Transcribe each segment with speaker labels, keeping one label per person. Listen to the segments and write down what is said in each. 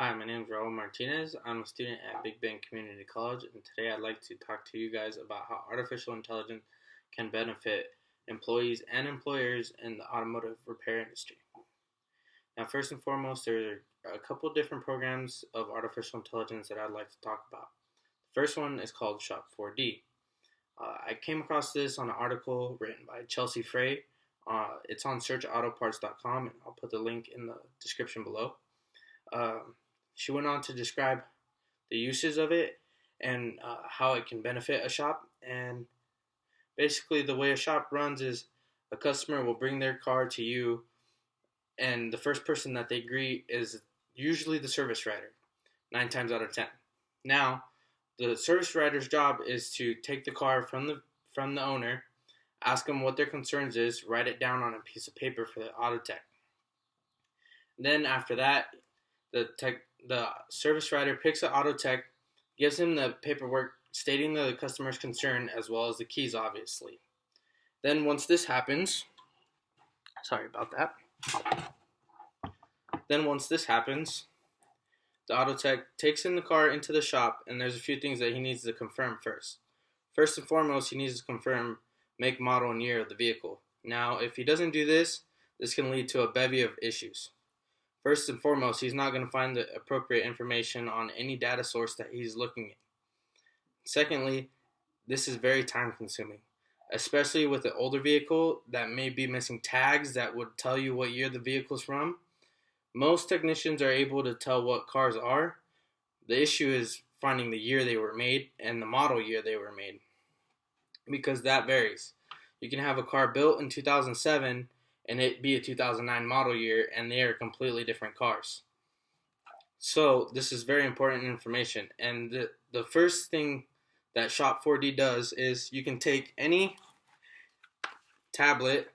Speaker 1: Hi, my name is Raul Martinez. I'm a student at Big Bend Community College, and today I'd like to talk to you guys about how artificial intelligence can benefit employees and employers in the automotive repair industry. Now, first and foremost, there are a couple different programs of artificial intelligence that I'd like to talk about. The first one is called Shop 4D. I came across this on an article written by Chelsea Frey. It's on searchautoparts.com, and I'll put the link in the description below. Um, she went on to describe the uses of it and how it can benefit a shop. And basically, the way a shop runs is a customer will bring their car to you, and the first person that they greet is usually the service writer, 9 times out of 10. Now, the service writer's job is to take the car from the owner, ask them what their concerns is, write it down on a piece of paper for the auto tech. Then after that, the service writer picks an auto tech, gives him the paperwork stating the customer's concern as well as the keys, obviously. Then once this happens, sorry about that. Then once this happens, the auto tech takes in the car into the shop, and there's a few things that he needs to confirm first. First and foremost, he needs to confirm make, model, and year of the vehicle. Now, if he doesn't do this, this can lead to a bevy of issues. First and foremost, he's not going to find the appropriate information on any data source that he's looking at. Secondly, this is very time consuming, especially with an older vehicle that may be missing tags that would tell you what year the vehicle's from. Most technicians are able to tell what cars are. The issue is finding the year they were made and the model year they were made, because that varies. You can have a car built in 2007 and it be a 2009 model year, and they are completely different cars. So this is very important information. And the first thing that Shop 4D does is you can take any tablet,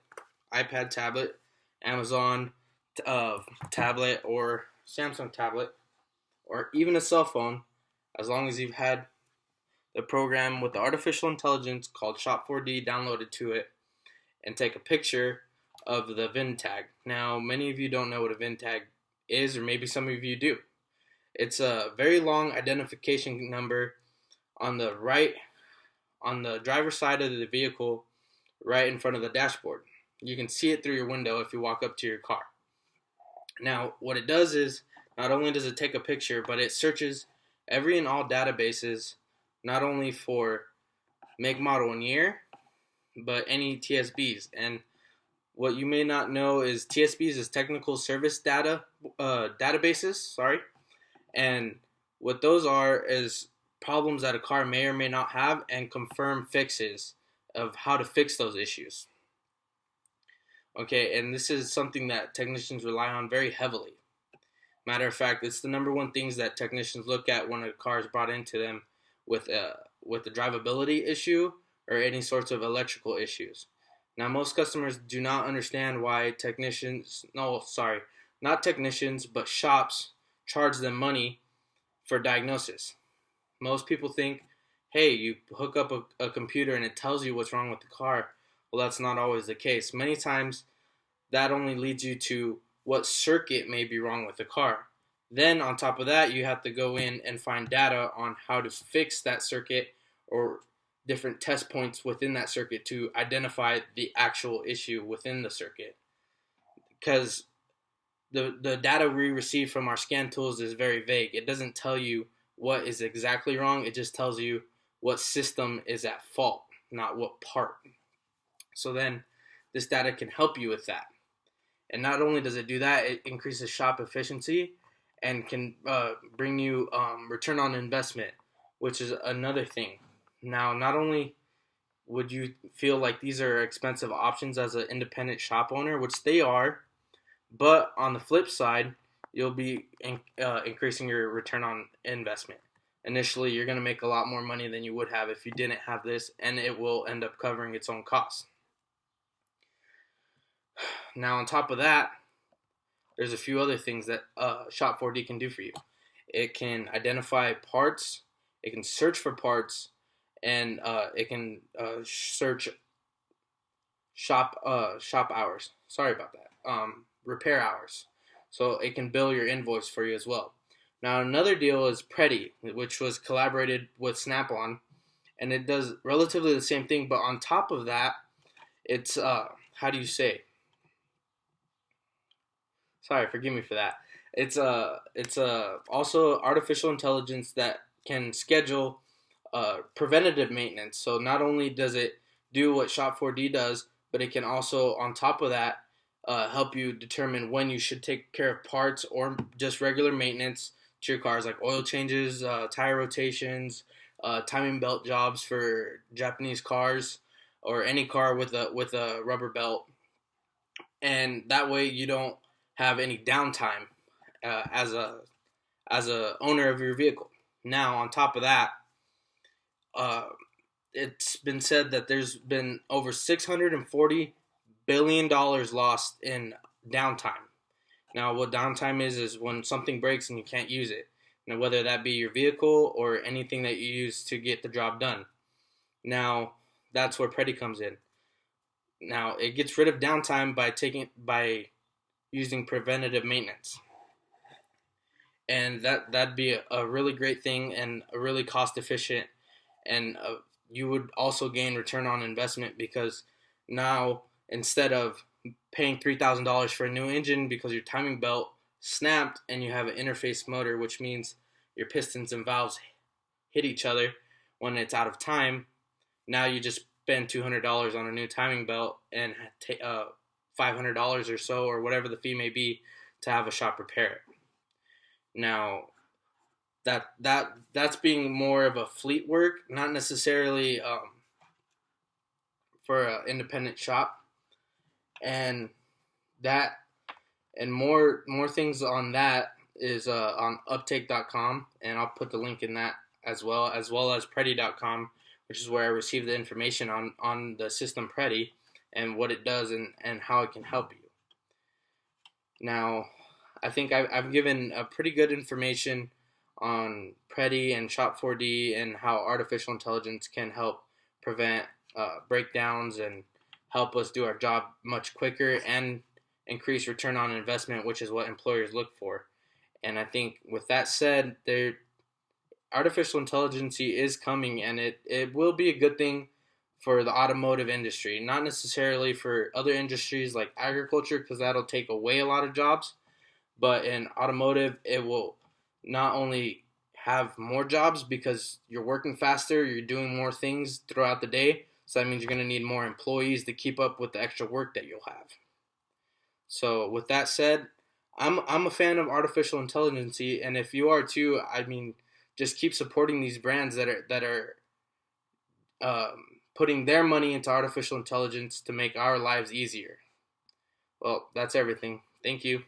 Speaker 1: iPad tablet, Amazon tablet, or Samsung tablet, or even a cell phone, as long as you've had the program with the artificial intelligence called Shop 4D downloaded to it, and take a picture of the VIN tag. Now, many of you don't know what a VIN tag is, or maybe some of you do. It's a very long identification number on the driver's side of the vehicle, right in front of the dashboard. You can see it through your window if you walk up to your car. Now, what it does is, not only does it take a picture, but it searches every and all databases, not only for make, model, and year, but any TSBs. And what you may not know is TSBs is technical service databases. Sorry, and what those are is problems that a car may or may not have, and confirm fixes of how to fix those issues. Okay, and this is something that technicians rely on very heavily. Matter of fact, it's the number one things that technicians look at when a car is brought into them with a drivability issue or any sorts of electrical issues. Now, most customers do not understand why not technicians, but shops charge them money for diagnosis. Most people think, hey, you hook up a computer and it tells you what's wrong with the car. Well, that's not always the case. Many times, that only leads you to what circuit may be wrong with the car. Then, on top of that, you have to go in and find data on how to fix that circuit, or different test points within that circuit to identify the actual issue within the circuit. Because the data we receive from our scan tools is very vague. It doesn't tell you what is exactly wrong. It just tells you what system is at fault, not what part. So then this data can help you with that. And not only does it do that, it increases shop efficiency and can bring you return on investment, which is another thing. Now, not only would you feel like these are expensive options as an independent shop owner, which they are, but on the flip side, you'll be increasing your return on investment. Initially, you're going to make a lot more money than you would have if you didn't have this, and it will end up covering its own costs. Now, on top of that, there's a few other things that Shop 4D can do for you. It can identify parts, it can search for parts, and it can search shop hours. Sorry about that. Repair hours. So it can bill your invoice for you as well. Now another deal is Predii, which was collaborated with Snap-on, and it does relatively the same thing. But on top of that, it's how do you say? Sorry, forgive me for that. It's also artificial intelligence that can schedule preventative maintenance. So not only does it do what Shop 4D does, but it can also, on top of that, help you determine when you should take care of parts or just regular maintenance to your cars, like oil changes, tire rotations, timing belt jobs for Japanese cars or any car with a rubber belt, and that way you don't have any downtime as a owner of your vehicle. Now, on top of that, uh, it's been said that there's been over $640 billion lost in downtime. Now, what downtime is when something breaks and you can't use it. Now, whether that be your vehicle or anything that you use to get the job done. Now, that's where Predii comes in. Now, it gets rid of downtime by using preventative maintenance, and that'd be a really great thing and a really cost efficient, and you would also gain return on investment because now instead of paying $3,000 for a new engine because your timing belt snapped and you have an interface motor, which means your pistons and valves hit each other when it's out of time. Now you just spend $200 on a new timing belt and $500 or so, or whatever the fee may be, to have a shop repair it. Now, that's being more of a fleet work, not necessarily for an independent shop, and that and more things on that is on uptake.com, and I'll put the link in that as well as Predii.com, which is where I received the information on the system Predii and what it does and how it can help you. Now, I think I've given a pretty good information on Predii and Shop 4D and how artificial intelligence can help prevent breakdowns and help us do our job much quicker and increase return on investment, which is what employers look for. And I think with that said, artificial intelligence is coming, and it will be a good thing for the automotive industry, not necessarily for other industries like agriculture, because that'll take away a lot of jobs. But in automotive, it will not only have more jobs because you're working faster, you're doing more things throughout the day. So that means you're going to need more employees to keep up with the extra work that you'll have. So with that said, I'm a fan of artificial intelligence, and if you are too, I mean, just keep supporting these brands that are putting their money into artificial intelligence to make our lives easier. Well, that's everything. Thank you.